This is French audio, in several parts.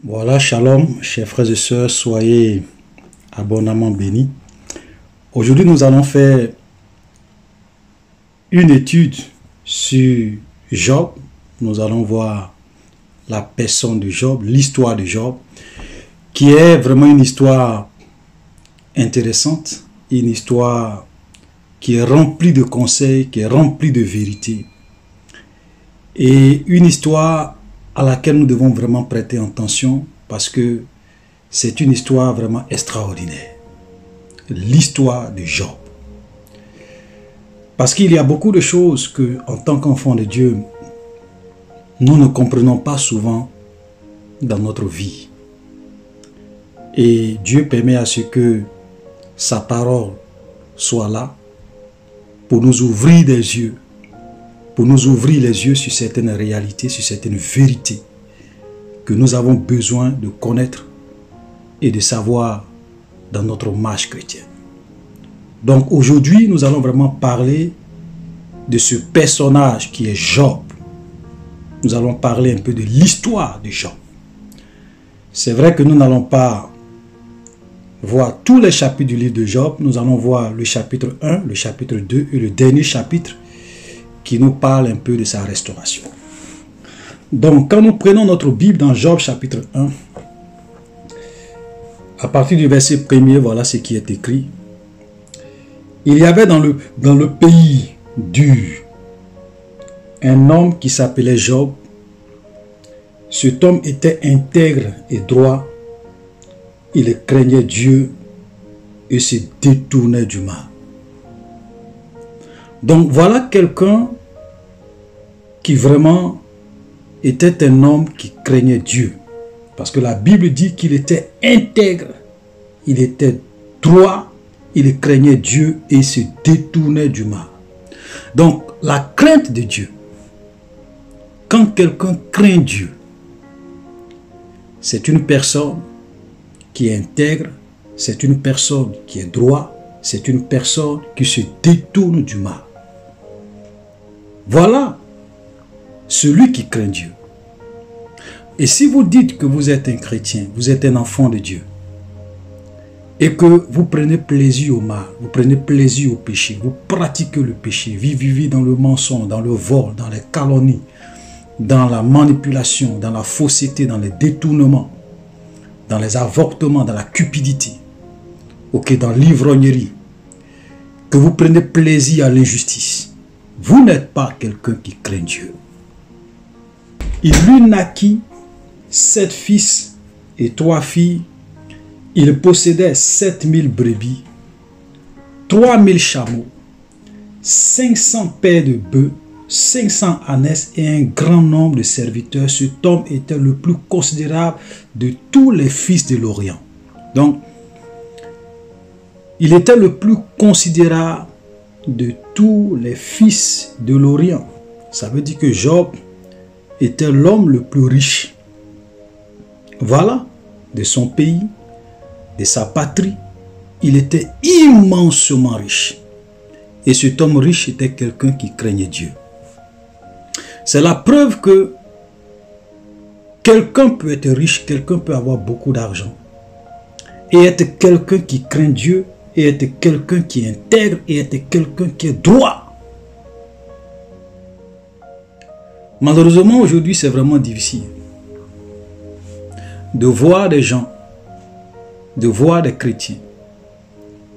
Voilà, shalom, chers frères et sœurs, soyez abondamment bénis. Aujourd'hui, nous allons faire une étude sur Job. Nous allons voir la personne de Job, l'histoire de Job, qui est vraiment une histoire intéressante, une histoire qui est remplie de conseils, qui est remplie de vérité, et une histoire à laquelle nous devons vraiment prêter attention parce que c'est une histoire vraiment extraordinaire. L'histoire de Job. Parce qu'il y a beaucoup de choses que, en tant qu'enfants de Dieu, nous ne comprenons pas souvent dans notre vie. Et Dieu permet à ce que sa parole soit là pour nous ouvrir des yeux, pour nous ouvrir les yeux sur certaines réalités, sur certaines vérités que nous avons besoin de connaître et de savoir dans notre marche chrétienne. Donc aujourd'hui, nous allons vraiment parler de ce personnage qui est Job. Nous allons parler un peu de l'histoire de Job. C'est vrai que nous n'allons pas voir tous les chapitres du livre de Job. Nous allons voir le chapitre 1, le chapitre 2 et le dernier chapitre qui nous parle un peu de sa restauration. Donc, quand nous prenons notre Bible dans Job chapitre 1, à partir du verset 1er, voilà ce qui est écrit. Il y avait dans le pays d'Ur un homme qui s'appelait Job. Cet homme était intègre et droit. Il craignait Dieu et se détournait du mal. Donc voilà quelqu'un qui vraiment était un homme qui craignait Dieu. Parce que la Bible dit qu'il était intègre, il était droit, il craignait Dieu et se détournait du mal. Donc la crainte de Dieu, quand quelqu'un craint Dieu, c'est une personne qui est intègre, c'est une personne qui est droit, c'est une personne qui se détourne du mal. Voilà celui qui craint Dieu. Et si vous dites que vous êtes un chrétien, vous êtes un enfant de Dieu, et que vous prenez plaisir au mal, vous prenez plaisir au péché, vous pratiquez le péché, vous vivez dans le mensonge, dans le vol, dans les calomnies, dans la manipulation, dans la fausseté, dans les détournements, dans les avortements, dans la cupidité, dans l'ivrognerie, que vous prenez plaisir à l'injustice, vous n'êtes pas quelqu'un qui craint Dieu. Il lui naquit 7 fils et 3 filles. Il possédait 7000 brebis, 3000 chameaux, 500 paires de bœufs, 500 ânesses et un grand nombre de serviteurs. Cet homme était le plus considérable de tous les fils de l'Orient. Donc, il était le plus considérable de tous les fils de l'Orient. Ça veut dire que Job était l'homme le plus riche. Voilà, de son pays, de sa patrie, il était immensement riche. Et cet homme riche était quelqu'un qui craignait Dieu. C'est la preuve que quelqu'un peut être riche, quelqu'un peut avoir beaucoup d'argent et être quelqu'un qui craint Dieu, et être quelqu'un qui est intègre, et être quelqu'un qui est droit. Malheureusement, aujourd'hui, c'est vraiment difficile de voir des gens, de voir des chrétiens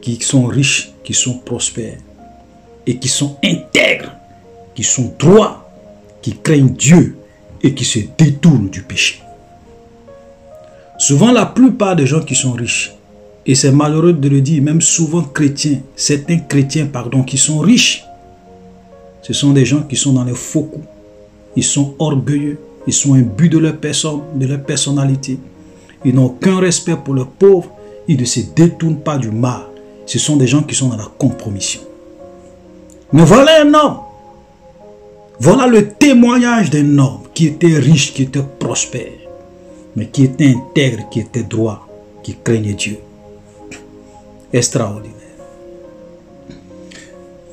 qui sont riches, qui sont prospères, et qui sont intègres, qui sont droits, qui craignent Dieu, et qui se détournent du péché. Souvent, la plupart des gens qui sont riches, et c'est malheureux de le dire, même souvent chrétiens, certains chrétiens, qui sont riches, ce sont des gens qui sont dans les faux coups. Ils sont orgueilleux, ils sont imbus de leur personne, de leur personnalité. Ils n'ont aucun respect pour les pauvres, ils ne se détournent pas du mal. Ce sont des gens qui sont dans la compromission. Mais voilà un homme. Voilà le témoignage d'un homme qui était riche, qui était prospère, mais qui était intègre, qui était droit, qui craignait Dieu. Extraordinaire.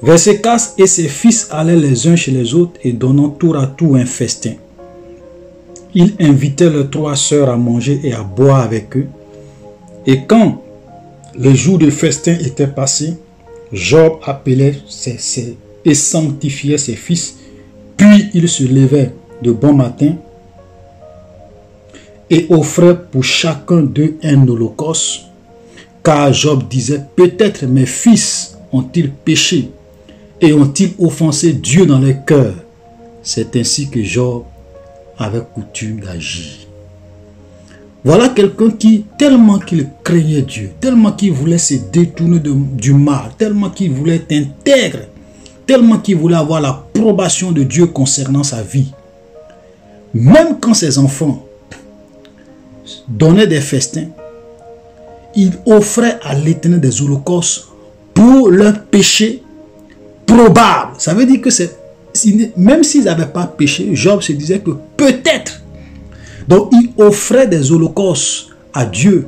Verset 4, et ses fils allaient les uns chez les autres et donnant tour à tour un festin. il invitait leurs 3 sœurs à manger et à boire avec eux. Et quand le jour de festin était passé, Job appelait et sanctifiait ses fils. Puis il se levait de bon matin et offrait pour chacun d'eux un holocauste. Car Job disait, peut-être mes fils ont-ils péché et ont-ils offensé Dieu dans leur cœur. C'est ainsi que Job avait coutume d'agir. Voilà quelqu'un qui, tellement qu'il craignait Dieu, tellement qu'il voulait se détourner du mal, tellement qu'il voulait être intègre, tellement qu'il voulait avoir l'approbation de Dieu concernant sa vie. Même quand ses enfants donnaient des festins, il offrait à l'Éternel des holocaustes pour leurs péchés probables. Ça veut dire que même s'ils n'avaient pas péché, Job se disait que peut-être. Donc il offrait des holocaustes à Dieu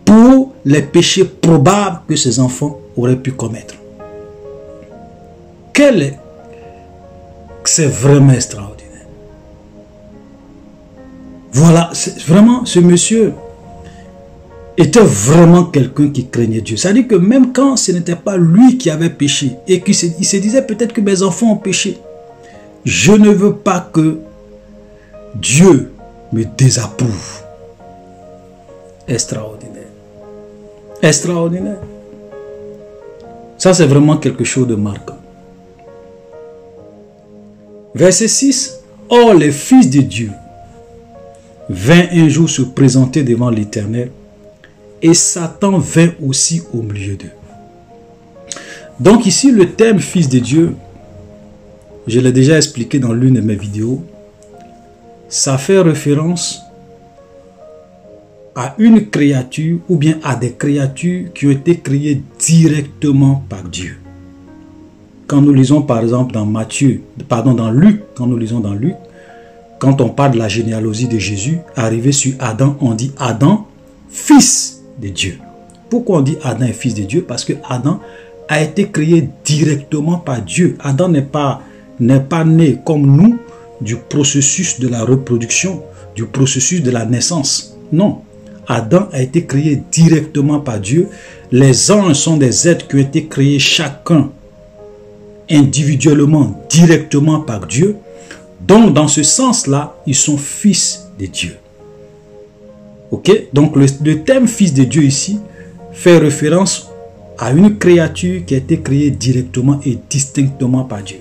pour les péchés probables que ses enfants auraient pu commettre. C'est vraiment extraordinaire. Voilà, vraiment, ce monsieur était vraiment quelqu'un qui craignait Dieu. C'est-à-dire que même quand ce n'était pas lui qui avait péché et qu'il se disait peut-être que mes enfants ont péché, je ne veux pas que Dieu me désapprouve. Extraordinaire. Extraordinaire. Ça, c'est vraiment quelque chose de marquant. Verset 6. Or, les fils de Dieu vinrent un jour se présenter devant l'Éternel, et Satan vint aussi au milieu d'eux. Donc ici, le terme fils de Dieu, je l'ai déjà expliqué dans l'une de mes vidéos, ça fait référence à une créature ou bien à des créatures qui ont été créées directement par Dieu. Quand nous lisons par exemple dans Luc, quand on parle de la généalogie de Jésus, arrivé sur Adam, on dit Adam, fils de Dieu. Pourquoi on dit Adam est fils de Dieu? Parce que Adam a été créé directement par Dieu. Adam n'est pas né comme nous du processus de la reproduction, du processus de la naissance. Non. Adam a été créé directement par Dieu. Les anges sont des êtres qui ont été créés chacun individuellement, directement par Dieu. Donc, dans ce sens-là, ils sont fils de Dieu. Ok? Donc, le terme fils de Dieu ici fait référence à une créature qui a été créée directement et distinctement par Dieu.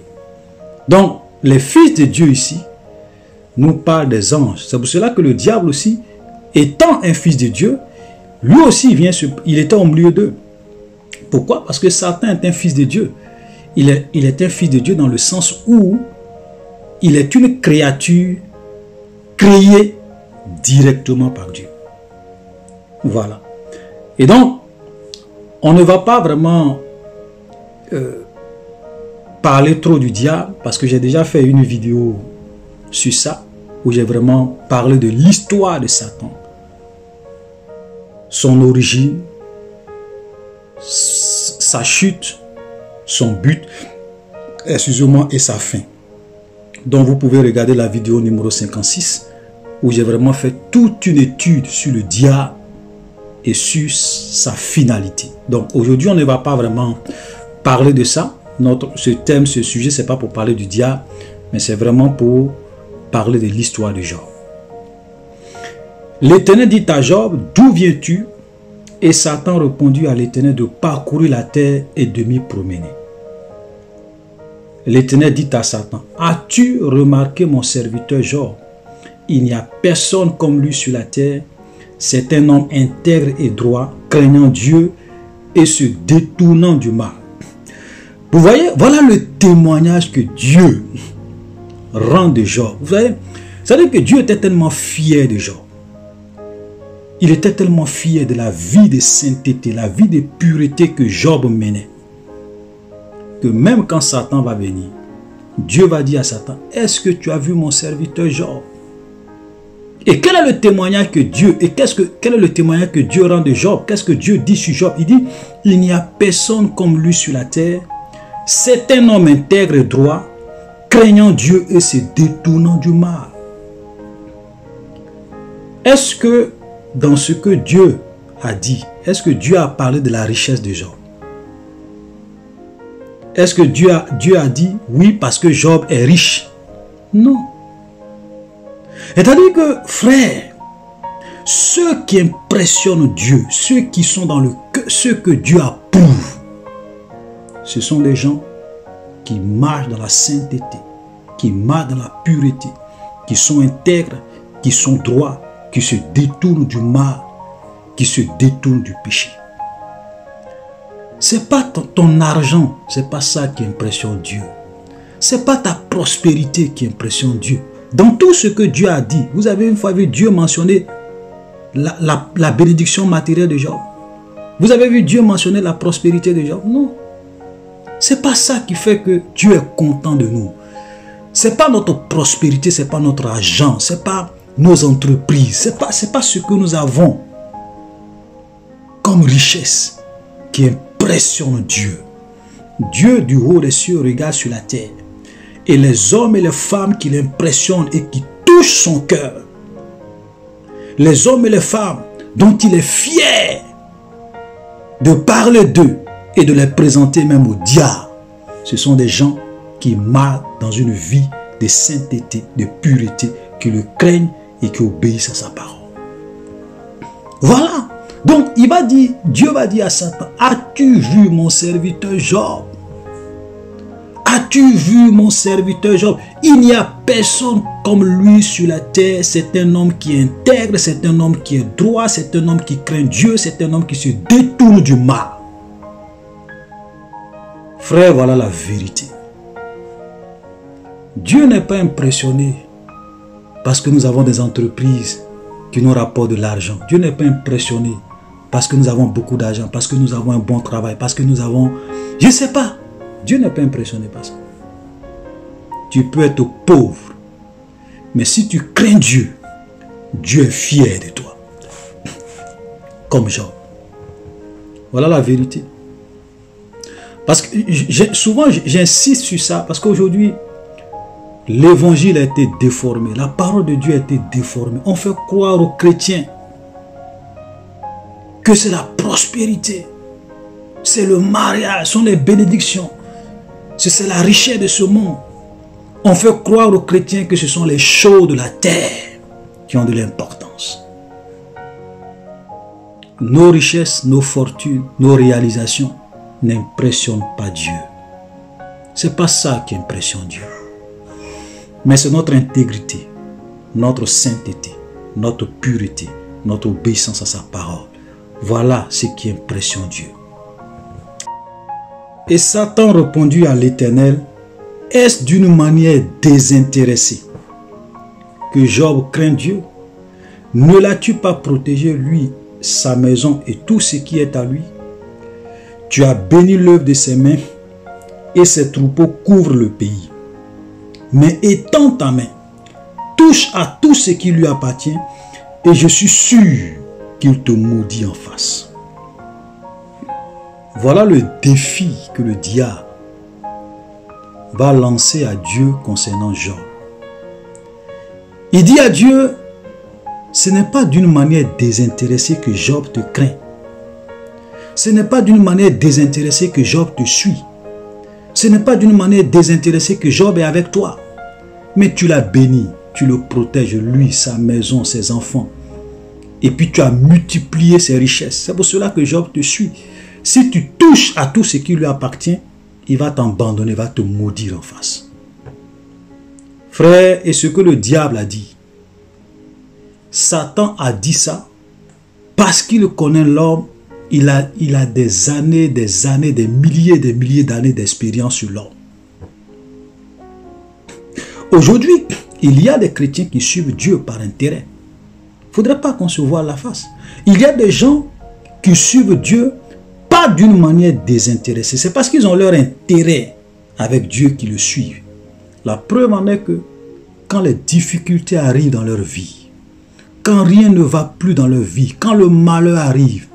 Donc, les fils de Dieu ici nous parlent des anges. C'est pour cela que le diable aussi, étant un fils de Dieu, lui aussi il était au milieu d'eux. Pourquoi? Parce que Satan est un fils de Dieu. Il est un fils de Dieu dans le sens où il est une créature créée directement par Dieu. Voilà. Et donc, on ne va pas vraiment parler trop du diable, parce que j'ai déjà fait une vidéo sur ça, où j'ai vraiment parlé de l'histoire de Satan, son origine, sa chute, son but, excusez-moi, et sa fin. Donc vous pouvez regarder la vidéo numéro 56, où j'ai vraiment fait toute une étude sur le diable et sur sa finalité. Donc aujourd'hui, on ne va pas vraiment parler de ça. Ce thème, ce sujet, c'est pas pour parler du diable, mais c'est vraiment pour parler de l'histoire de Job. L'Éternel dit à Job, d'où viens-tu? Et Satan répondit à l'Éternel de parcourir la terre et de m'y promener. L'Éternel dit à Satan, as-tu remarqué mon serviteur Job? Il n'y a personne comme lui sur la terre. C'est un homme intègre et droit, craignant Dieu et se détournant du mal. Vous voyez, voilà le témoignage que Dieu rend de Job. Vous savez, c'est-à-dire que Dieu était tellement fier de Job. Il était tellement fier de la vie de sainteté, la vie de pureté que Job menait, que même quand Satan va venir, Dieu va dire à Satan, est-ce que tu as vu mon serviteur Job? Et quel est le témoignage que Dieu, quel est le témoignage que Dieu rend de Job? Qu'est-ce que Dieu dit sur Job? Il dit, il n'y a personne comme lui sur la terre. C'est un homme intègre et droit, craignant Dieu et se détournant du mal. Est-ce que dans ce que Dieu a dit, est-ce que Dieu a parlé de la richesse de Job? Est-ce que Dieu a dit oui parce que Job est riche? Non. C'est-à-dire que, frère, ceux qui impressionnent Dieu, ceux qui sont dans le cœur, ceux que Dieu approuve, ce sont les gens qui marchent dans la sainteté, qui marchent dans la pureté, qui sont intègres, qui sont droits, qui se détournent du mal, qui se détournent du péché. C'est pas ton argent, c'est pas ça qui impressionne Dieu. C'est pas ta prospérité qui impressionne Dieu. Dans tout ce que Dieu a dit, vous avez une fois vu Dieu mentionner la bénédiction matérielle de Job? Vous avez vu Dieu mentionner la prospérité de Job? Non. C'est pas ça qui fait que Dieu est content de nous. C'est pas notre prospérité, c'est pas notre argent, c'est pas nos entreprises, c'est pas ce que nous avons comme richesse qui impressionne Dieu. Dieu du haut des cieux regarde sur la terre et les hommes et les femmes qui l'impressionnent et qui touchent son cœur. Les hommes et les femmes dont il est fier de parler d'eux et de les présenter même au diable. Ce sont des gens qui marchent dans une vie de sainteté, de pureté, qui le craignent et qui obéissent à sa parole. Voilà. Donc il va dire, Dieu va dire à Satan, as-tu vu mon serviteur Job? As-tu vu mon serviteur Job? Il n'y a personne comme lui sur la terre. C'est un homme qui est intègre, c'est un homme qui est droit, c'est un homme qui craint Dieu, c'est un homme qui se détourne du mal. Frère, voilà la vérité. Dieu n'est pas impressionné parce que nous avons des entreprises qui nous rapportent de l'argent. Dieu n'est pas impressionné parce que nous avons beaucoup d'argent, parce que nous avons un bon travail, parce que nous avons... Je ne sais pas. Dieu n'est pas impressionné par ça. Tu peux être pauvre, mais si tu crains Dieu, Dieu est fier de toi. Comme Job. Voilà la vérité. Parce que souvent j'insiste sur ça, parce qu'aujourd'hui, l'évangile a été déformé. La parole de Dieu a été déformée. On fait croire aux chrétiens que c'est la prospérité, c'est le mariage, ce sont les bénédictions, c'est la richesse de ce monde. On fait croire aux chrétiens que ce sont les choses de la terre qui ont de l'importance. Nos richesses, nos fortunes, nos réalisations n'impressionnent pas Dieu. C'est pas ça qui impressionne Dieu. Mais c'est notre intégrité, notre sainteté, notre pureté, notre obéissance à sa parole. Voilà ce qui impressionne Dieu. Et Satan répondit à l'Éternel, est-ce d'une manière désintéressée que Job craint Dieu? Ne l'as-tu pas protégé, lui, sa maison et tout ce qui est à lui? Tu as béni l'œuvre de ses mains et ses troupeaux couvrent le pays. Mais étends ta main, touche à tout ce qui lui appartient et je suis sûr qu'il te maudit en face. Voilà le défi que le diable va lancer à Dieu concernant Job. Il dit à Dieu, ce n'est pas d'une manière désintéressée que Job te craint. Ce n'est pas d'une manière désintéressée que Job te suit. Ce n'est pas d'une manière désintéressée que Job est avec toi. Mais tu l'as béni, tu le protèges, lui, sa maison, ses enfants. Et puis tu as multiplié ses richesses. C'est pour cela que Job te suit. Si tu touches à tout ce qui lui appartient, il va t'abandonner, il va te maudire en face. Frère, et ce que le diable a dit, Satan a dit ça parce qu'il connaît l'homme. Il a des années, des milliers d'années d'expérience sur l'homme. Aujourd'hui, il y a des chrétiens qui suivent Dieu par intérêt. Il ne faudrait pas qu'on se voie la face. Il y a des gens qui suivent Dieu pas d'une manière désintéressée. C'est parce qu'ils ont leur intérêt avec Dieu qu'ils le suivent. La preuve en est que quand les difficultés arrivent dans leur vie, quand rien ne va plus dans leur vie, quand le malheur arrive,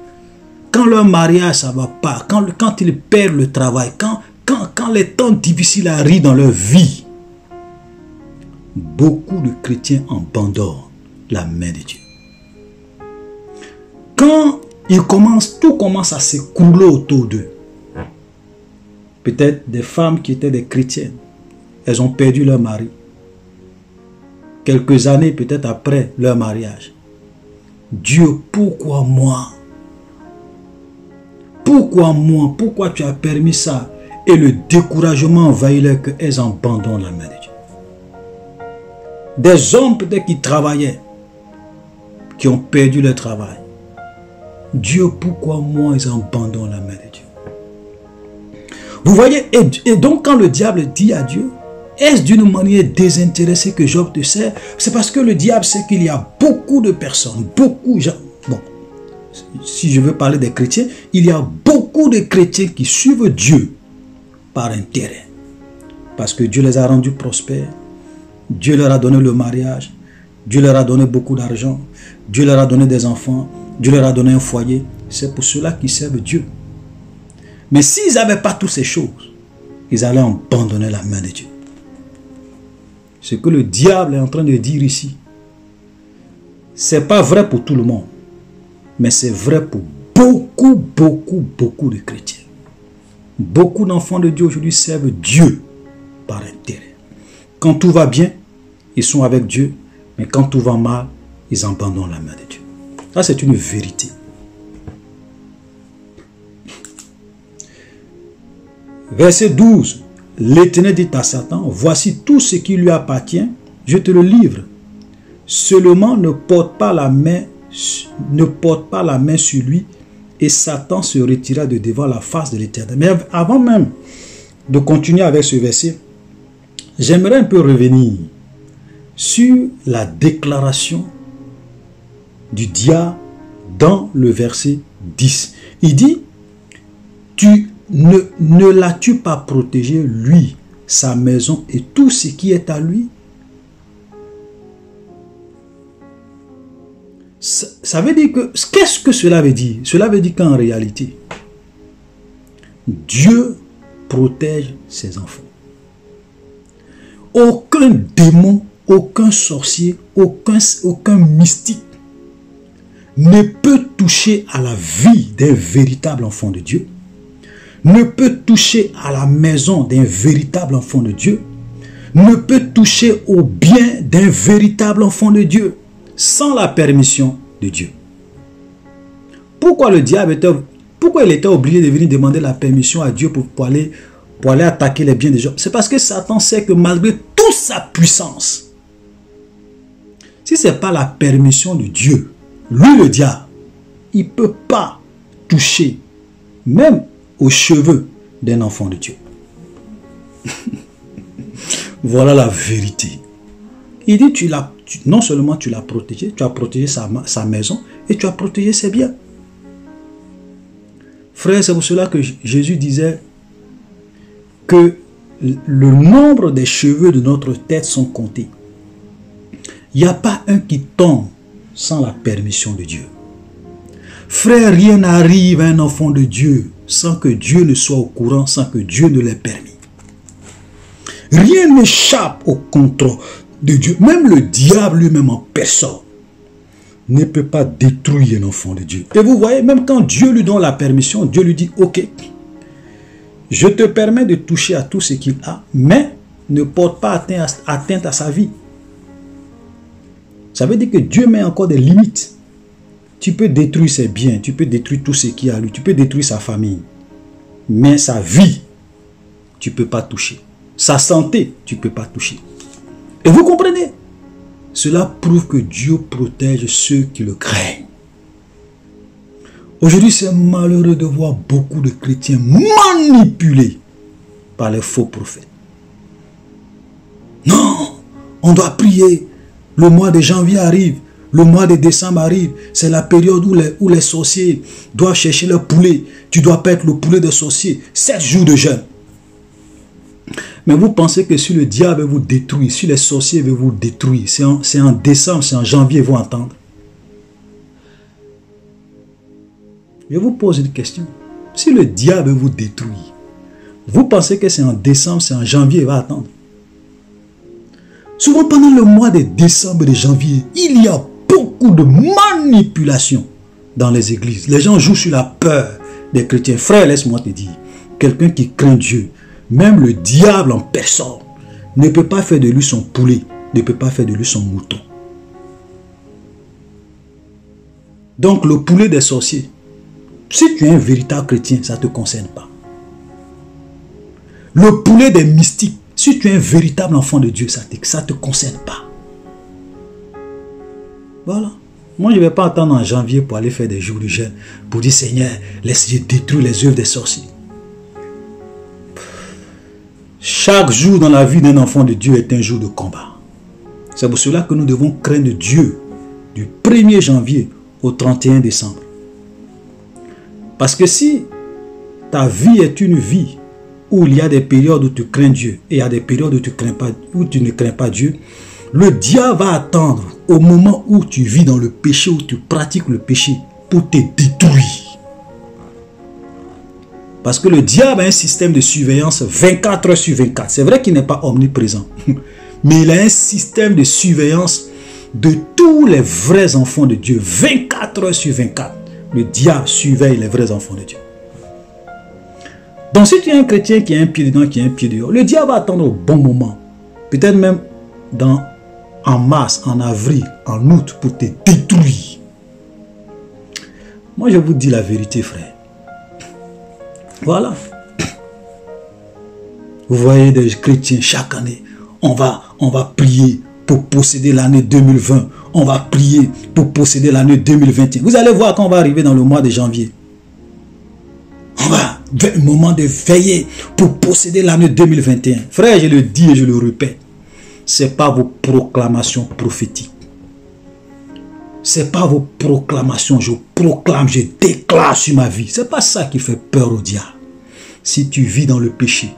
quand leur mariage ça ne va pas, quand ils perdent le travail, quand les temps difficiles arrivent dans leur vie, beaucoup de chrétiens abandonnent la main de Dieu. quand tout commence à s'écrouler autour d'eux, peut-être des femmes qui étaient des chrétiennes, elles ont perdu leur mari. Quelques années peut-être après leur mariage. Dieu, pourquoi moi? Pourquoi moi? Pourquoi tu as permis ça? Et le découragement envahit leur cœur, elles abandonnent la main de Dieu. Des hommes peut-être qui travaillaient, qui ont perdu leur travail. Dieu, pourquoi moi? Ils abandonnent la main de Dieu. Vous voyez, et donc quand le diable dit à Dieu, est-ce d'une manière désintéressée que Job te sert? C'est parce que le diable sait qu'il y a beaucoup de personnes, beaucoup de gens. Bon, si je veux parler des chrétiens, il y a beaucoup de chrétiens qui suivent Dieu par intérêt. Parce que Dieu les a rendus prospères. Dieu leur a donné le mariage. Dieu leur a donné beaucoup d'argent. Dieu leur a donné des enfants. Dieu leur a donné un foyer. C'est pour cela qu'ils servent Dieu. Mais s'ils n'avaient pas toutes ces choses, ils allaient abandonner la main de Dieu. Ce que le diable est en train de dire ici, ce n'est pas vrai pour tout le monde, mais c'est vrai pour beaucoup de chrétiens. Beaucoup d'enfants de Dieu aujourd'hui servent Dieu par intérêt. Quand tout va bien, ils sont avec Dieu, mais quand tout va mal, ils abandonnent la main de Dieu. Ça, c'est une vérité. Verset 12. L'Éternel dit à Satan, voici tout ce qui lui appartient, je te le livre. Seulement ne porte pas la main sur lui, et Satan se retira de devant la face de l'Éternel. Mais avant même de continuer avec ce verset, j'aimerais un peu revenir sur la déclaration du diable dans le verset 10. Il dit, ne l'as-tu pas protégé, lui, sa maison et tout ce qui est à lui? Ça veut dire que, qu'est-ce que cela veut dire? Cela veut dire qu'en réalité, Dieu protège ses enfants. Aucun démon, aucun sorcier, aucun mystique ne peut toucher à la vie d'un véritable enfant de Dieu, ne peut toucher à la maison d'un véritable enfant de Dieu, ne peut toucher au bien d'un véritable enfant de Dieu sans la permission de Dieu. Pourquoi le diable était obligé de venir demander la permission à Dieu pour aller attaquer les biens des gens? C'est parce que Satan sait que malgré toute sa puissance, si ce n'est pas la permission de Dieu, lui le diable, il ne peut pas toucher même aux cheveux d'un enfant de Dieu. Voilà la vérité. Il dit, non seulement tu l'as protégé, tu as protégé sa maison et tu as protégé ses biens. Frère, c'est pour cela que Jésus disait que le nombre des cheveux de notre tête sont comptés. Il n'y a pas un qui tombe sans la permission de Dieu. Frère, rien n'arrive à un enfant de Dieu sans que Dieu ne soit au courant, sans que Dieu ne l'ait permis. Rien n'échappe au contrôle de Dieu. Même le diable lui-même en personne ne peut pas détruire un enfant de Dieu. Et vous voyez, même quand Dieu lui donne la permission, Dieu lui dit, ok, je te permets de toucher à tout ce qu'il a, mais ne porte pas atteinte à sa vie. Ça veut dire que Dieu met encore des limites. Tu peux détruire ses biens, tu peux détruire tout ce qu'il y a à lui, tu peux détruire sa famille. Mais sa vie, tu ne peux pas toucher. Sa santé, tu ne peux pas toucher. Et vous comprenez? Cela prouve que Dieu protège ceux qui le craignent. Aujourd'hui, c'est malheureux de voir beaucoup de chrétiens manipulés par les faux prophètes. Non, on doit prier. Le mois de janvier arrive. Le mois de décembre arrive. C'est la période où les sorciers doivent chercher leur poulet. Tu dois pas être le poulet des sorciers. 7 jours de jeûne. Mais vous pensez que si le diable veut vous détruire, si les sorciers veulent vous détruire, c'est en décembre, c'est en janvier, vous entendre. Je vous pose une question. Si le diable veut vous détruire, vous pensez que c'est en décembre, c'est en janvier, il va attendre. Souvent pendant le mois de décembre et de janvier, il y a beaucoup de manipulation dans les églises. Les gens jouent sur la peur des chrétiens. Frère, laisse-moi te dire, quelqu'un qui craint Dieu, même le diable en personne, ne peut pas faire de lui son poulet, ne peut pas faire de lui son mouton. Donc le poulet des sorciers, si tu es un véritable chrétien, ça ne te concerne pas. Le poulet des mystiques, si tu es un véritable enfant de Dieu, ça ne te concerne pas. Voilà. Moi, je ne vais pas attendre en janvier pour aller faire des jours de jeûne, pour dire, Seigneur, laisse-moi détruire les œuvres des sorciers. Chaque jour dans la vie d'un enfant de Dieu est un jour de combat. C'est pour cela que nous devons craindre Dieu du 1er janvier au 31 décembre. Parce que si ta vie est une vie où il y a des périodes où tu crains Dieu et il y a des périodes où tu ne crains pas Dieu, le diable va attendre au moment où tu vis dans le péché, où tu pratiques le péché, pour te détruire. Parce que le diable a un système de surveillance 24 heures sur 24. C'est vrai qu'il n'est pas omniprésent, mais il a un système de surveillance de tous les vrais enfants de Dieu. 24 heures sur 24. Le diable surveille les vrais enfants de Dieu. Donc si tu es un chrétien qui a un pied dedans, qui a un pied dehors, le diable va attendre au bon moment. Peut-être même en mars, en avril, en août, pour te détruire. Moi, je vous dis la vérité, frère. Voilà. Vous voyez des chrétiens chaque année, on va prier pour posséder l'année 2020. On va prier pour posséder l'année 2021. Vous allez voir quand on va arriver dans le mois de janvier. On va un moment de veiller pour posséder l'année 2021. Frère, je le dis et je le répète. Ce n'est pas vos proclamations prophétiques. Ce n'est pas vos proclamations. Je proclame, je déclare sur ma vie. Ce n'est pas ça qui fait peur au diable. Si tu vis dans le péché,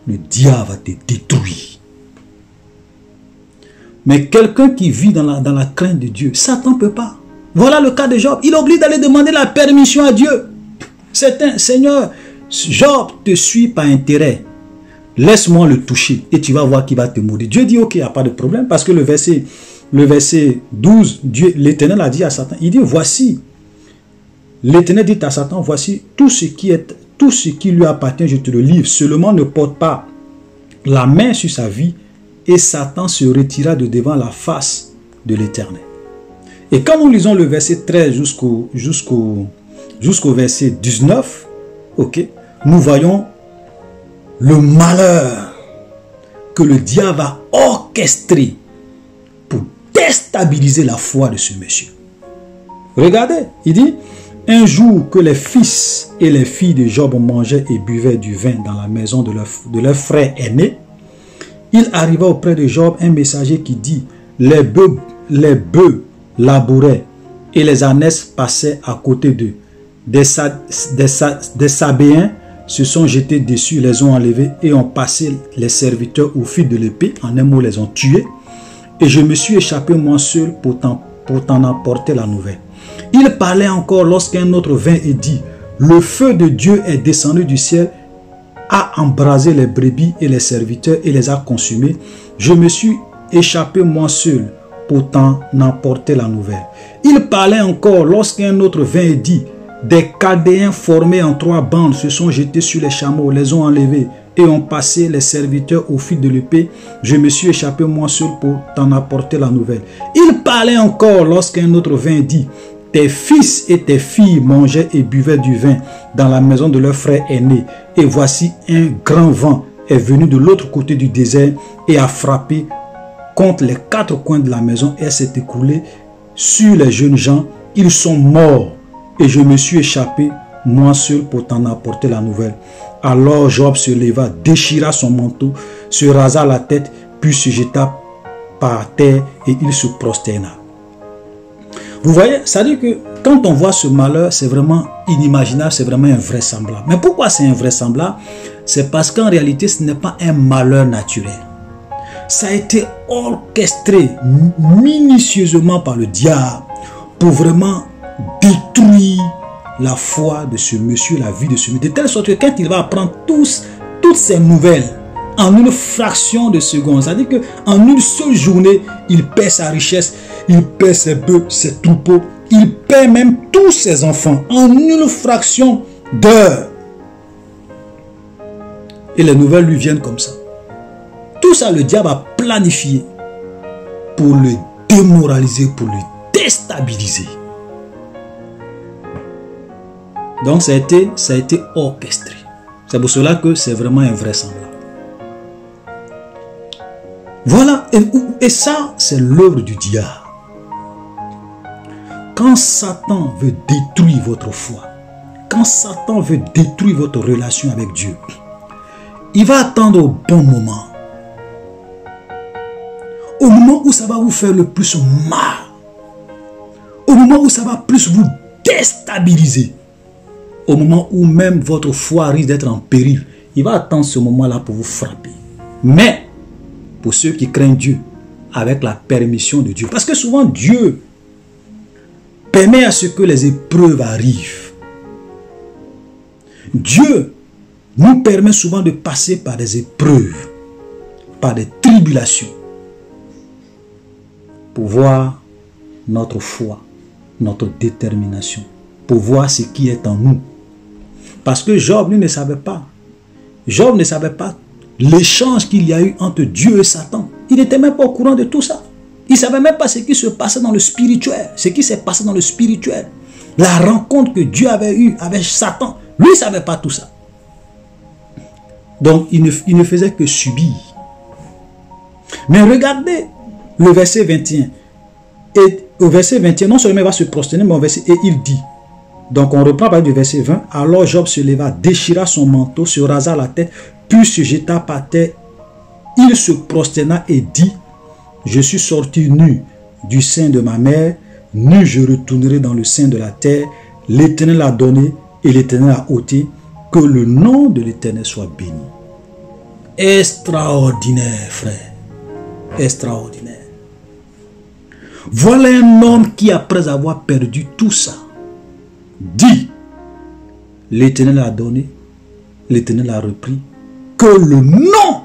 le diable va te détruire. Mais quelqu'un qui vit dans la crainte de Dieu, Satan ne peut pas. Voilà le cas de Job. Il oublie d'aller demander la permission à Dieu. C'est un Seigneur, Job te suit par intérêt. Laisse-moi le toucher et tu vas voir qu'il va te mourir. Dieu dit ok, il n'y a pas de problème parce que le verset 12, l'Éternel a dit à Satan, il dit voici, l'Éternel dit à Satan, voici tout ce qui lui appartient, je te le livre. Seulement ne porte pas la main sur sa vie. Et Satan se retira de devant la face de l'Éternel. Et quand nous lisons le verset 13 jusqu'au verset 19, ok, nous voyons le malheur que le diable va orchestrer pour déstabiliser la foi de ce monsieur. Regardez, il dit, un jour que les fils et les filles de Job mangeaient et buvaient du vin dans la maison de leur frère aîné, il arriva auprès de Job un messager qui dit, les bœufs labouraient et les ânesses passaient à côté d'eux. Des Sabéens se sont jetés dessus, les ont enlevés et ont passé les serviteurs au fil de l'épée, en un mot les ont tués. Et je me suis échappé moi seul pour t'en apporter la nouvelle. Il parlait encore lorsqu'un autre vint et dit, le feu de Dieu est descendu du ciel, a embrasé les brebis et les serviteurs et les a consumés. Je me suis échappé moi seul pour t'en apporter la nouvelle. Il parlait encore lorsqu'un autre vint et dit, des Chaldéens formés en 3 bandes se sont jetés sur les chameaux, les ont enlevés et ont passé les serviteurs au fil de l'épée. Je me suis échappé moi seul pour t'en apporter la nouvelle. Il parlait encore lorsqu'un autre vint et dit, tes fils et tes filles mangeaient et buvaient du vin dans la maison de leur frère aîné. Et voici un grand vent est venu de l'autre côté du désert et a frappé contre les 4 coins de la maison et s'est écoulé sur les jeunes gens. Ils sont morts et je me suis échappé moi seul pour t'en apporter la nouvelle. Alors Job se leva, déchira son manteau, se rasa la tête, puis se jeta par terre et il se prosterna. Vous voyez, ça dit que quand on voit ce malheur, c'est vraiment inimaginable, c'est vraiment invraisemblable. Mais pourquoi c'est invraisemblable? C'est parce qu'en réalité, ce n'est pas un malheur naturel. Ça a été orchestré minutieusement par le diable pour vraiment détruire la foi de ce monsieur, la vie de ce monsieur. De telle sorte que quand il va apprendre toutes ces nouvelles en une fraction de seconde, c'est-à-dire qu'en une seule journée, il perd sa richesse, il perd ses bœufs, ses troupeaux, Il perd même tous ses enfants en une fraction d'heure. Et les nouvelles lui viennent comme ça. Tout ça, le diable a planifié pour le démoraliser, pour le déstabiliser. Donc ça a été orchestré. C'est pour cela que c'est vraiment invraisemblable. Voilà, et ça, c'est l'œuvre du diable. Quand Satan veut détruire votre foi, quand Satan veut détruire votre relation avec Dieu, il va attendre au bon moment. Au moment où ça va vous faire le plus mal. Au moment où ça va plus vous déstabiliser. Au moment où même votre foi risque d'être en péril. Il va attendre ce moment-là pour vous frapper. Mais, pour ceux qui craignent Dieu, avec la permission de Dieu. Parce que souvent Dieu permet à ce que les épreuves arrivent. Dieu nous permet souvent de passer par des épreuves, par des tribulations, pour voir notre foi, notre détermination, pour voir ce qui est en nous. Parce que Job, lui, ne savait pas. Job ne savait pas l'échange qu'il y a eu entre Dieu et Satan. Il n'était même pas au courant de tout ça. Il ne savait même pas ce qui se passait dans le spirituel. Ce qui s'est passé dans le spirituel. La rencontre que Dieu avait eue avec Satan. Lui, il ne savait pas tout ça. Donc, il ne faisait que subir. Mais regardez le verset 21. Et au verset 21, non seulement il va se prosterner, mais au verset, et il dit. Donc, on reprend par du verset 20. Alors Job se leva, déchira son manteau, se rasa la tête, puis se jeta par terre. Il se prosterna et dit, je suis sorti nu du sein de ma mère, nu je retournerai dans le sein de la terre. L'Éternel a donné et l'Éternel a ôté. Que le nom de l'Éternel soit béni. Extraordinaire, frère. Extraordinaire. Voilà un homme qui, après avoir perdu tout ça, dit, l'Éternel a donné, l'Éternel a repris, que le nom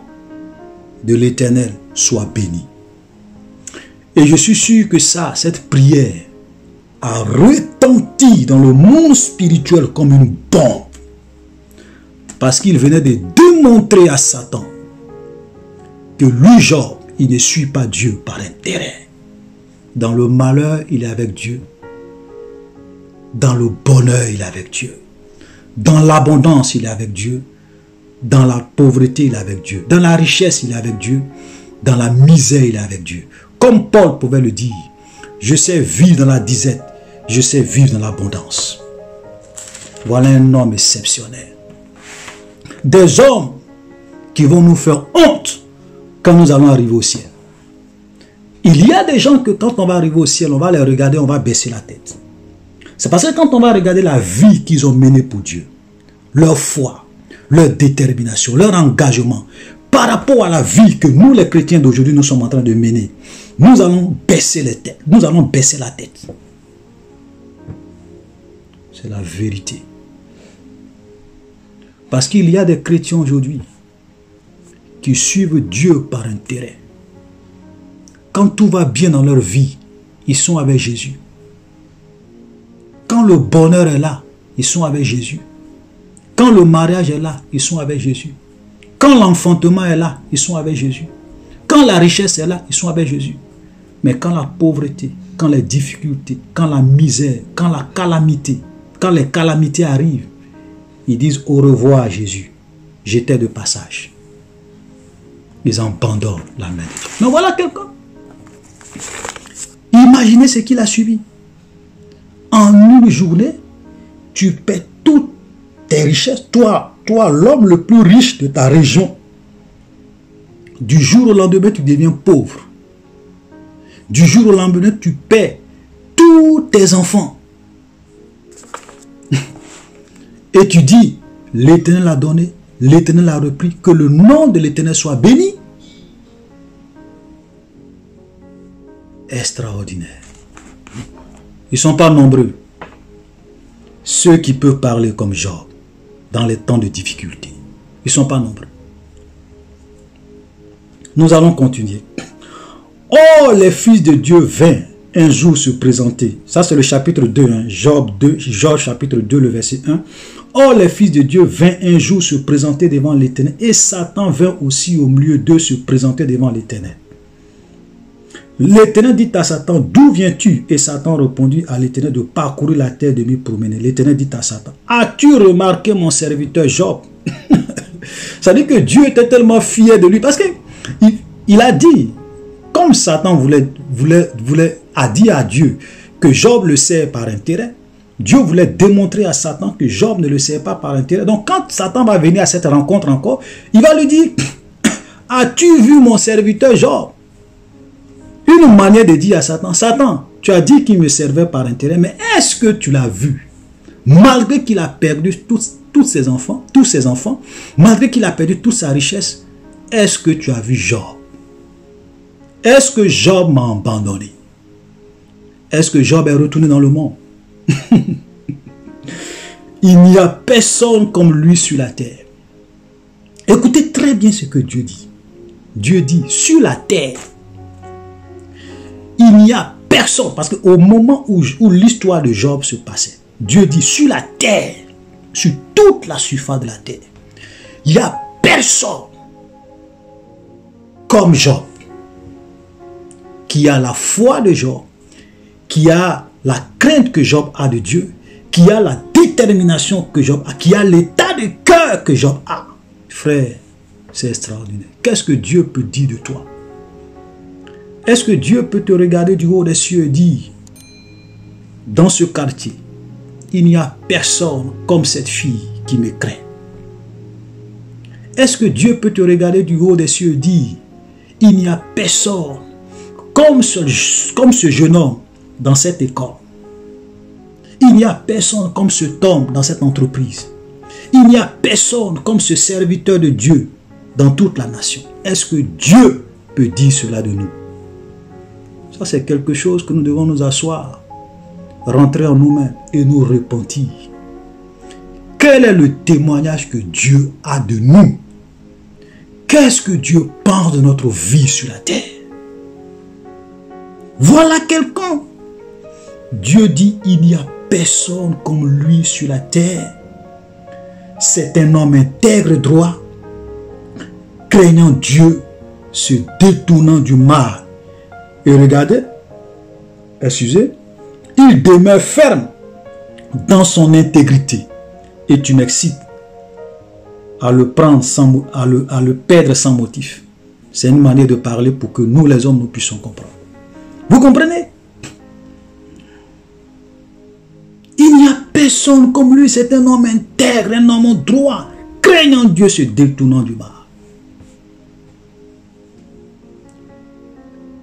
de l'Éternel soit béni. Et je suis sûr que ça, cette prière, a retenti dans le monde spirituel comme une bombe. Parce qu'il venait de démontrer à Satan que lui, Job, il ne suit pas Dieu par intérêt. Dans le malheur, il est avec Dieu. Dans le bonheur, il est avec Dieu. Dans l'abondance, il est avec Dieu. Dans la pauvreté, il est avec Dieu. Dans la richesse, il est avec Dieu. Dans la misère, il est avec Dieu. Comme Paul pouvait le dire, je sais vivre dans la disette, je sais vivre dans l'abondance. Voilà un homme exceptionnel. Des hommes qui vont nous faire honte quand nous allons arriver au ciel. Il y a des gens que quand on va arriver au ciel, on va les regarder, on va baisser la tête. C'est parce que quand on va regarder la vie qu'ils ont menée pour Dieu, leur foi, leur détermination, leur engagement, par rapport à la vie que nous les chrétiens d'aujourd'hui nous sommes en train de mener, nous allons baisser les têtes, nous allons baisser la tête. C'est la vérité. Parce qu'il y a des chrétiens aujourd'hui qui suivent Dieu par intérêt. Quand tout va bien dans leur vie, ils sont avec Jésus. Quand le bonheur est là, ils sont avec Jésus. Quand le mariage est là, ils sont avec Jésus. Quand l'enfantement est là, ils sont avec Jésus. Quand la richesse est là, ils sont avec Jésus. Mais quand la pauvreté, quand les difficultés, quand la misère, quand la calamité, quand les calamités arrivent, ils disent au revoir à Jésus. J'étais de passage. Ils abandonnent la main de Dieu. Mais voilà quelqu'un. Imaginez ce qu'il a subi. En une journée, tu perds toutes tes richesses. Toi l'homme le plus riche de ta région. Du jour au lendemain, tu deviens pauvre. Du jour au lendemain, tu perds tous tes enfants. Et tu dis, l'Éternel a donné, l'Éternel a repris, que le nom de l'Éternel soit béni. Extraordinaire. Ils ne sont pas nombreux. Ceux qui peuvent parler comme Job dans les temps de difficulté. Ils ne sont pas nombreux. Nous allons continuer. Oh, les fils de Dieu vinrent un jour se présenter. Ça, c'est le chapitre 2, hein, Job chapitre 2, le verset 1. Or, les fils de Dieu vinrent un jour se présenter devant l'Éternel, et Satan vint aussi au milieu d'eux se présenter devant l'Éternel. L'Éternel dit à Satan, d'où viens-tu? Et Satan répondit à l'Éternel de parcourir la terre de m'y promener. L'Éternel dit à Satan, as-tu remarqué mon serviteur Job? Ça dit que Dieu était tellement fier de lui, parce que il a dit, comme Satan a dit à Dieu que Job le sert par intérêt, Dieu voulait démontrer à Satan que Job ne le sert pas par intérêt. Donc quand Satan va venir à cette rencontre encore, il va lui dire, as-tu vu mon serviteur Job? Une manière de dire à Satan, Satan, tu as dit qu'il me servait par intérêt, mais est-ce que tu l'as vu? Malgré qu'il a perdu tous ses enfants, malgré qu'il a perdu toute sa richesse, est-ce que tu as vu Job? Est-ce que Job m'a abandonné? Est-ce que Job est retourné dans le monde? Il n'y a personne comme lui sur la terre. Écoutez très bien ce que Dieu dit. Dieu dit, sur la terre, il n'y a personne. Parce qu'au moment où l'histoire de Job se passait, Dieu dit, sur la terre, sur toute la surface de la terre, il n'y a personne comme Job, qui a la foi de Job, qui a la crainte que Job a de Dieu, qui a la détermination que Job a, qui a l'état de cœur que Job a. Frère, c'est extraordinaire. Qu'est-ce que Dieu peut dire de toi? Est-ce que Dieu peut te regarder du haut des cieux et dire, dans ce quartier, il n'y a personne comme cette fille qui me craint? Est-ce que Dieu peut te regarder du haut des cieux et dire, il n'y a personne comme ce jeune homme dans cette école? Il n'y a personne comme cet homme dans cette entreprise. Il n'y a personne comme ce serviteur de Dieu dans toute la nation. Est-ce que Dieu peut dire cela de nous? Ça, c'est quelque chose que nous devons nous asseoir, rentrer en nous-mêmes et nous repentir. Quel est le témoignage que Dieu a de nous? Qu'est-ce que Dieu pense de notre vie sur la terre? Voilà quelqu'un. Dieu dit, il n'y a personne comme lui sur la terre. C'est un homme intègre et droit, craignant Dieu, se détournant du mal. Et regardez, excusez, il demeure ferme dans son intégrité. Et tu m'excites à le prendre à le perdre sans motif. C'est une manière de parler pour que nous les hommes nous puissions comprendre. Vous comprenez? Il n'y a personne comme lui, c'est un homme intègre, un homme droit, craignant Dieu, se détournant du mal.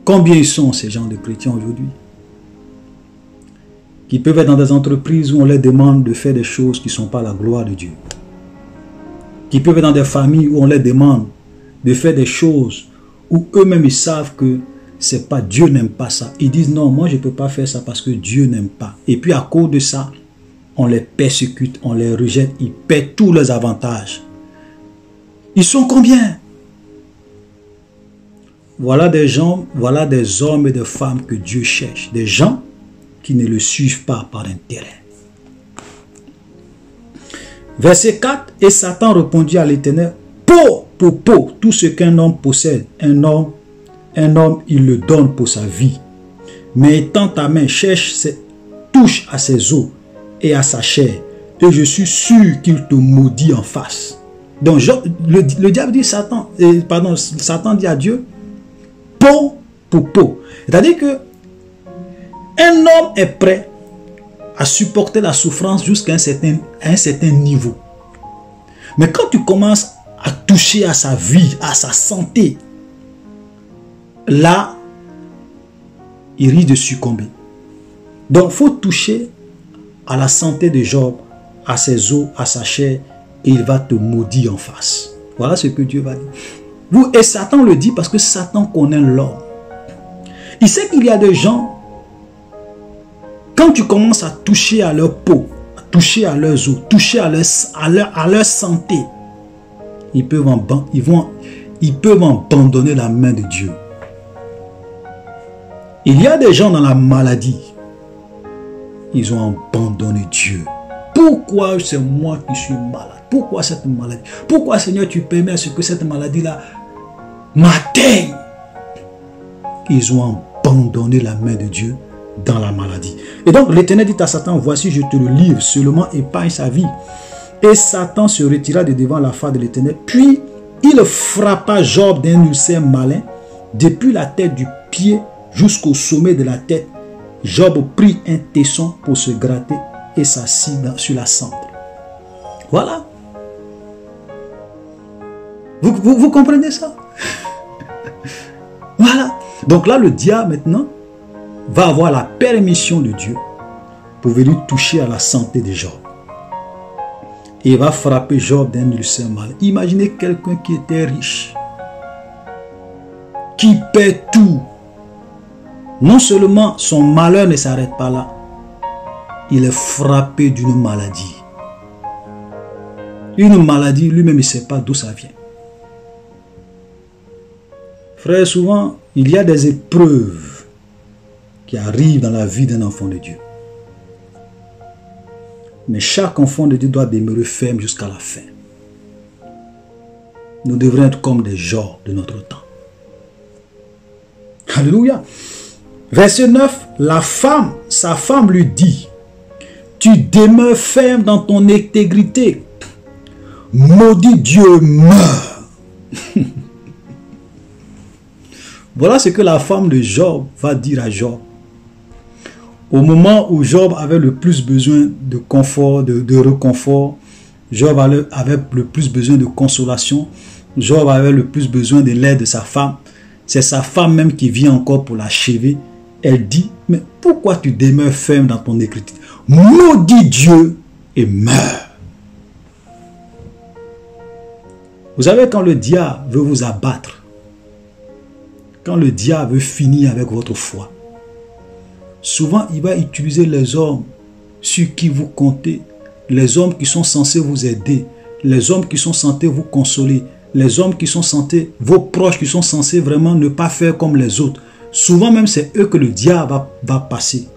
Combien sont ces gens de chrétiens aujourd'hui qui peuvent être dans des entreprises où on leur demande de faire des choses qui ne sont pas la gloire de Dieu, qui peuvent être dans des familles où on leur demande de faire des choses où eux-mêmes ils savent que c'est pas, Dieu n'aime pas ça. Ils disent non, moi je ne peux pas faire ça parce que Dieu n'aime pas. Et puis à cause de ça, on les persécute, on les rejette, ils perdent tous leurs avantages. Ils sont combien? Voilà des gens, voilà des hommes et des femmes que Dieu cherche. Des gens qui ne le suivent pas par intérêt. Verset 4. Et Satan répondit à l'Éternel, peau pour peau, tout ce qu'un homme possède, un homme, il le donne pour sa vie. Mais étends ta main, touche à ses os et à sa chair, et je suis sûr qu'il te maudit en face. Donc le diable dit Satan dit à Dieu, peau pour peau. C'est-à-dire que un homme est prêt à supporter la souffrance jusqu'à un certain niveau. Mais quand tu commences à toucher à sa vie, à sa santé, là, il risque de succomber. Donc, il faut toucher à la santé de Job, à ses os, à sa chair, et il va te maudire en face. Voilà ce que Dieu va dire. Et Satan le dit parce que Satan connaît l'homme. Il sait qu'il y a des gens, quand tu commences à toucher à leur peau, à toucher à leurs os, toucher à leur santé, ils peuvent abandonner la main de Dieu. Il y a des gens dans la maladie. Ils ont abandonné Dieu. Pourquoi c'est moi qui suis malade? Pourquoi cette maladie? Pourquoi, Seigneur, tu permets à ce que cette maladie-là m'atteigne? Ils ont abandonné la main de Dieu dans la maladie. Et donc l'Éternel dit à Satan, voici je te le livre, seulement épargne sa vie. Et Satan se retira de devant la face de l'Éternel. Puis il frappa Job d'un ulcère malin, depuis la tête du pied jusqu'au sommet de la tête. Job prit un tesson pour se gratter et s'assit sur la cendre. Voilà. Vous comprenez ça? Voilà. Donc là, le diable maintenant va avoir la permission de Dieu pour venir toucher à la santé de Job. Et il va frapper Job d'un ulcère malin. Imaginez quelqu'un qui était riche, qui perd tout. Non seulement son malheur ne s'arrête pas là, il est frappé d'une maladie. Une maladie, lui-même, il ne sait pas d'où ça vient. Frère, souvent, il y a des épreuves qui arrivent dans la vie d'un enfant de Dieu. Mais chaque enfant de Dieu doit demeurer ferme jusqu'à la fin. Nous devrions être comme des Job de notre temps. Alléluia. Verset 9, sa femme lui dit, tu demeures ferme dans ton intégrité. Maudit Dieu, meurt. Voilà ce que la femme de Job va dire à Job. Au moment où Job avait le plus besoin de confort, de réconfort, Job avait le plus besoin de consolation, Job avait le plus besoin de l'aide de sa femme. C'est sa femme même qui vient encore pour l'achever. Elle dit, mais pourquoi tu demeures ferme dans ton écriture? Maudit Dieu et meurs. Vous savez, quand le diable veut vous abattre, quand le diable veut finir avec votre foi, souvent il va utiliser les hommes sur qui vous comptez, les hommes qui sont censés vous aider, les hommes qui sont censés vous consoler, les hommes qui sont censés, vos proches qui sont censés vraiment ne pas faire comme les autres. Souvent même c'est eux que le diable va passer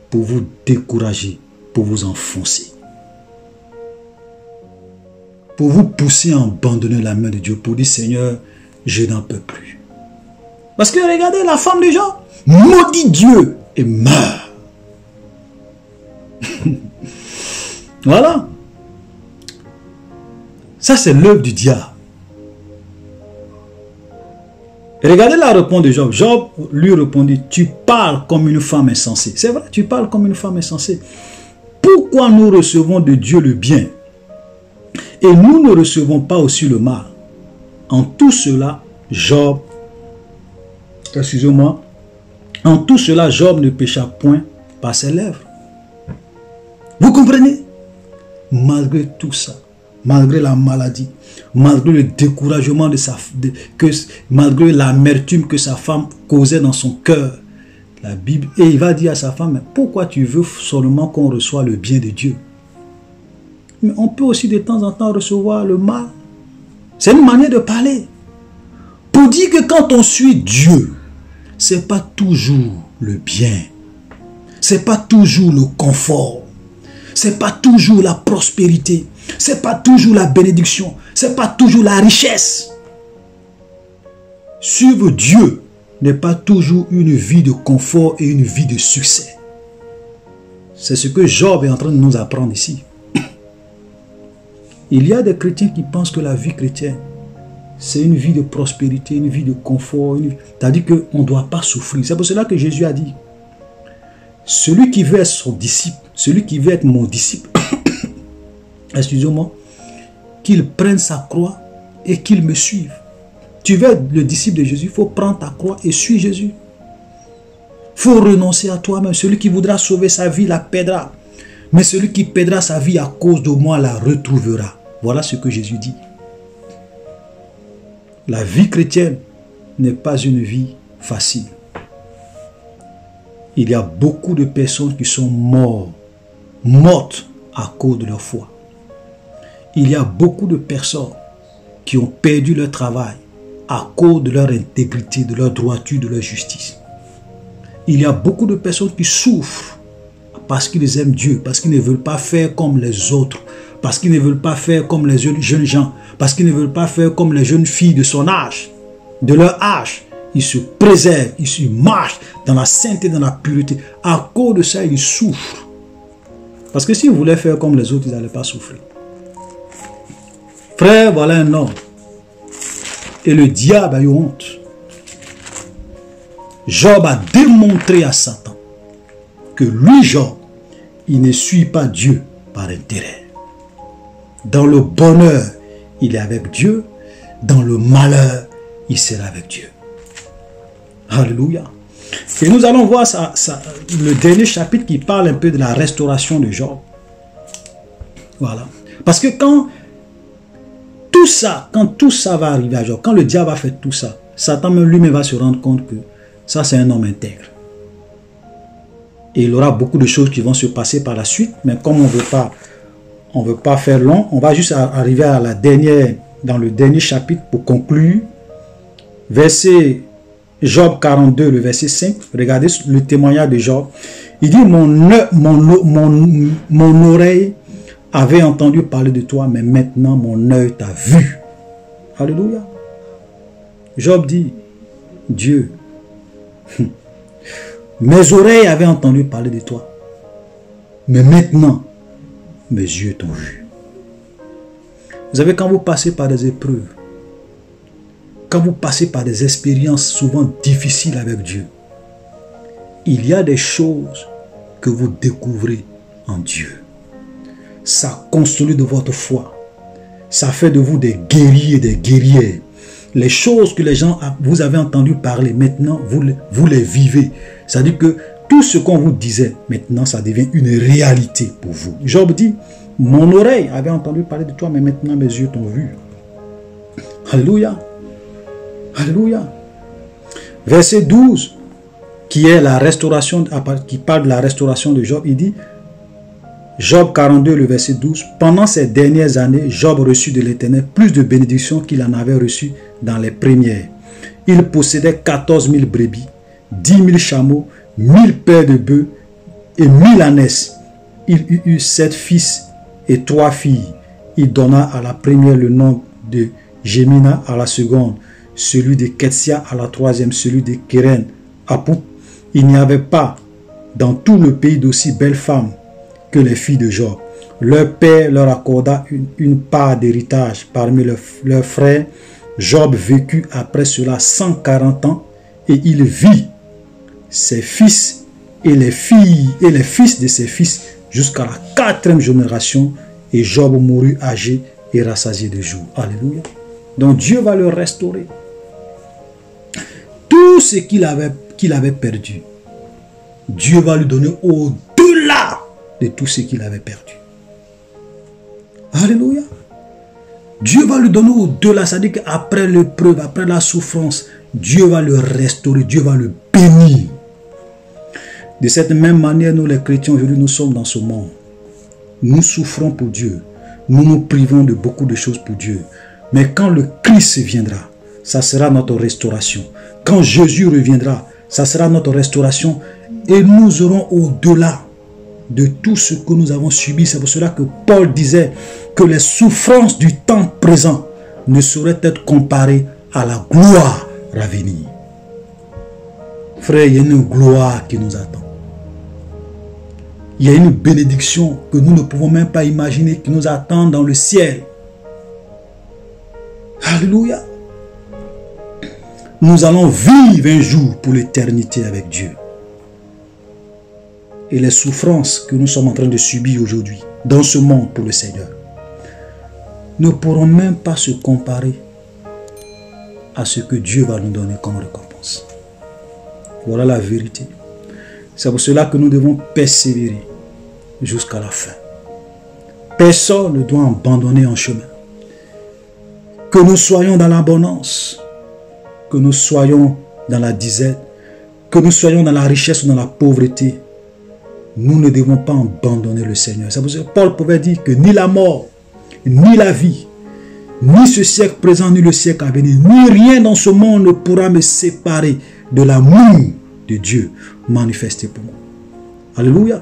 pour vous décourager, pour vous enfoncer, pour vous pousser à abandonner la main de Dieu, pour dire Seigneur, je n'en peux plus. Parce que regardez la femme de Job, maudit Dieu et meurt. Voilà. Ça c'est l'œuvre du diable. Et regardez la réponse de Job. Job lui répondit, tu parles comme une femme insensée. C'est vrai, tu parles comme une femme insensée. Pourquoi nous recevons de Dieu le bien et nous ne recevons pas aussi le mal? En tout cela, Job, excusez-moi, en tout cela, Job ne pécha point par ses lèvres. Vous comprenez? Malgré tout ça, malgré la maladie, malgré le découragement malgré l'amertume que sa femme causait dans son cœur, la Bible, et il va dire à sa femme, mais pourquoi tu veux seulement qu'on reçoive le bien de Dieu? Mais on peut aussi de temps en temps recevoir le mal. C'est une manière de parler. Pour dire que quand on suit Dieu, c'est pas toujours le bien. C'est pas toujours le confort. C'est pas toujours la prospérité. C'est pas toujours la bénédiction. C'est pas toujours la richesse. Suivre Dieu n'est pas toujours une vie de confort et une vie de succès. C'est ce que Job est en train de nous apprendre ici. Il y a des chrétiens qui pensent que la vie chrétienne, c'est une vie de prospérité, une vie de confort. C'est-à-dire qu'on ne doit pas souffrir. C'est pour cela que Jésus a dit, celui qui veut être son disciple, celui qui veut être mon disciple, excusez-moi, qu'il prenne sa croix et qu'il me suive. Tu veux être le disciple de Jésus, il faut prendre ta croix et suivre Jésus. Il faut renoncer à toi-même. Celui qui voudra sauver sa vie la perdra. Mais celui qui perdra sa vie à cause de moi la retrouvera. Voilà ce que Jésus dit. La vie chrétienne n'est pas une vie facile. Il y a beaucoup de personnes qui sont mortes à cause de leur foi. Il y a beaucoup de personnes qui ont perdu leur travail à cause de leur intégrité, de leur droiture, de leur justice. Il y a beaucoup de personnes qui souffrent parce qu'ils aiment Dieu, parce qu'ils ne veulent pas faire comme les autres, parce qu'ils ne veulent pas faire comme les jeunes gens, parce qu'ils ne veulent pas faire comme les jeunes filles de son âge, de leur âge. Ils se préservent, ils marchent dans la sainteté, dans la pureté. À cause de ça, ils souffrent. Parce que s'ils voulaient faire comme les autres, ils n'allaient pas souffrir. Frère, voilà un homme. Et le diable a eu honte. Job a démontré à Satan que lui, Job, il ne suit pas Dieu par intérêt. Dans le bonheur, il est avec Dieu. Dans le malheur, il sera avec Dieu. Alléluia. Et nous allons voir le dernier chapitre qui parle un peu de la restauration de Job. Voilà. Parce que quand tout ça va arriver à Job, quand le diable va faire tout ça, Satan même lui-même va se rendre compte que ça c'est un homme intègre. Et il aura beaucoup de choses qui vont se passer par la suite, mais comme on veut pas faire long, on va juste arriver à dans le dernier chapitre pour conclure. Verset Job 42, le verset 5. Regardez le témoignage de Job. Il dit, mon oreille avait entendu parler de toi, mais maintenant mon œil t'a vu. Alléluia. Job dit, Dieu, mes oreilles avaient entendu parler de toi, mais maintenant mes yeux t'ont vu. Vous savez, quand vous passez par des épreuves, quand vous passez par des expériences souvent difficiles avec Dieu, il y a des choses que vous découvrez en Dieu. Ça construit de votre foi. Ça fait de vous des guerriers, des guerrières. Les choses que les gens vous avez entendu parler, maintenant vous les vivez. C'est-à-dire que tout ce qu'on vous disait, maintenant ça devient une réalité pour vous. Job dit, mon oreille avait entendu parler de toi, mais maintenant mes yeux t'ont vu. Alléluia. Alléluia. Verset 12, qui est la restauration, qui parle de la restauration de Job, il dit, Job 42, le verset 12, pendant ces dernières années, Job reçut de l'Éternel plus de bénédictions qu'il en avait reçu dans les premières. Il possédait 14 000 brebis, 10 000 chameaux, 1000 paires de bœufs et 1000 ânesses. Il eut 7 fils et 3 filles. Il donna à la première le nom de Jémina, à la seconde celui de Ketsia, à la troisième celui de Kéren, Apou. Il n'y avait pas dans tout le pays d'aussi belles femmes que les filles de Job. Leur père leur accorda une part d'héritage parmi leurs frères. Job vécut après cela 140 ans et il vit ses fils et les filles et les fils de ses fils jusqu'à la 4e génération, et Job mourut âgé et rassasié de jours. Alléluia. Donc Dieu va le restaurer. Tout ce qu'il avait perdu, Dieu va lui donner au-delà de tout ce qu'il avait perdu. Alléluia. Dieu va lui donner au-delà. C'est-à-dire qu'après l'épreuve, après la souffrance, Dieu va le restaurer, Dieu va le bénir. De cette même manière, nous les chrétiens, aujourd'hui, nous sommes dans ce monde. Nous souffrons pour Dieu. Nous nous privons de beaucoup de choses pour Dieu. Mais quand le Christ viendra, ça sera notre restauration. Quand Jésus reviendra, ça sera notre restauration. Et nous aurons au-delà de tout ce que nous avons subi. C'est pour cela que Paul disait que les souffrances du temps présent ne sauraient être comparées à la gloire à venir. Frère, il y a une gloire qui nous attend. Il y a une bénédiction que nous ne pouvons même pas imaginer qui nous attend dans le ciel. Alléluia. Nous allons vivre un jour pour l'éternité avec Dieu. Et les souffrances que nous sommes en train de subir aujourd'hui dans ce monde pour le Seigneur ne pourront même pas se comparer à ce que Dieu va nous donner comme récompense. Voilà la vérité. C'est pour cela que nous devons persévérer jusqu'à la fin. Personne ne doit abandonner en chemin. Que nous soyons dans l'abondance, que nous soyons dans la disette, que nous soyons dans la richesse ou dans la pauvreté, nous ne devons pas abandonner le Seigneur. C'est pour ça que Paul pouvait dire que ni la mort, ni la vie, ni ce siècle présent, ni le siècle à venir, ni rien dans ce monde ne pourra me séparer de l'amour de Dieu. manifester pour moi. Alléluia.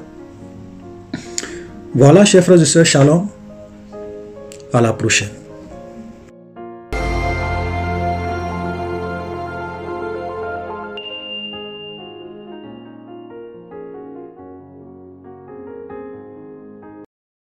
Voilà, chers frères et sœurs, shalom. À la prochaine.